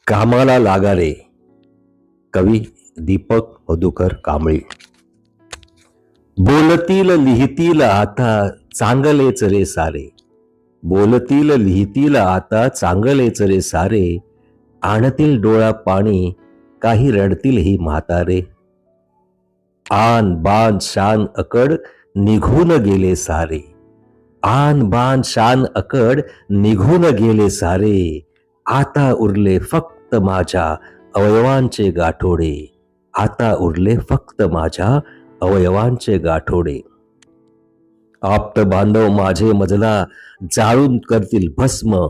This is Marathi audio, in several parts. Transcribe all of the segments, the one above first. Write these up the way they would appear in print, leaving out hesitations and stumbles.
कामाला लागा रे. कवी दीपक मधुकर कांबळी. बोलतील लिहितील आता चांगलेच रे सारे. बोलतील लिहितील आता चांगलेच रे सारे. आणतील डोळा पाणी काही रडतील ही म्हातारे. आन बान शान अकड निघून गेले सारे. आन बान शान अकड निघून गेले सारे. आता उरले फक्त माझ्या अवयवांचे गाठोडे. आता उरले फक्त माझ्या अवयवांचे गाठोडे. आप्त बांधव माझे मजला जाळून करतील भस्म.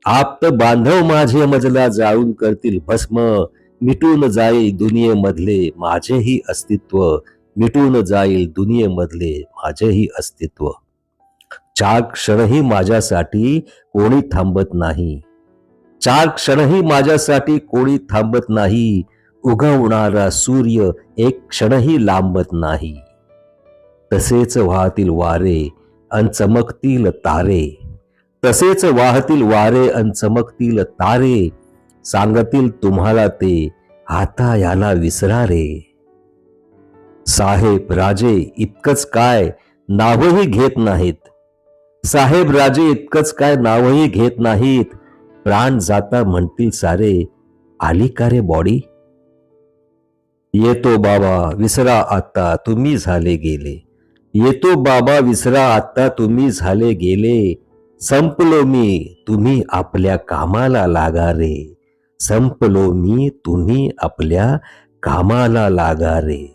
आप्त बांधव माझे मजला जाळून करतील भस्म. मिटून जाईल दुनियेमधले माझेही अस्तित्व. मिटून जाईल दुनियेमधले माझेही अस्तित्व. चार क्षणही माझ्यासाठी कोणी थांबत नाही. चार क्षणही माझ्यासाठी कोणी थांबत नाही. उगवणारा सूर्य एक क्षणही लांबत नाही. तसेच वाहतील वारे अन चमकतील तारे. तसेच वाहतील वारे अन चमकतील तारे. सांगतील तुम्हाला ते आता याला विसरा रे. साहेब राजे इतकंच काय नावही घेत नाहीत. साहेब राजे इतकंच काय नावही घेत नाहीत. प्राण जाता म्हणतील सारे आली का रे बॉडी. येतो बाबा विसरा आता तुम्ही झाले गेले. येतो बाबा विसरा आता तुम्ही झाले गेले. संपलो मी तुम्ही आपल्या कामाला लागा रे. संपलो मी तुम्ही आपल्या कामाला लागा रे.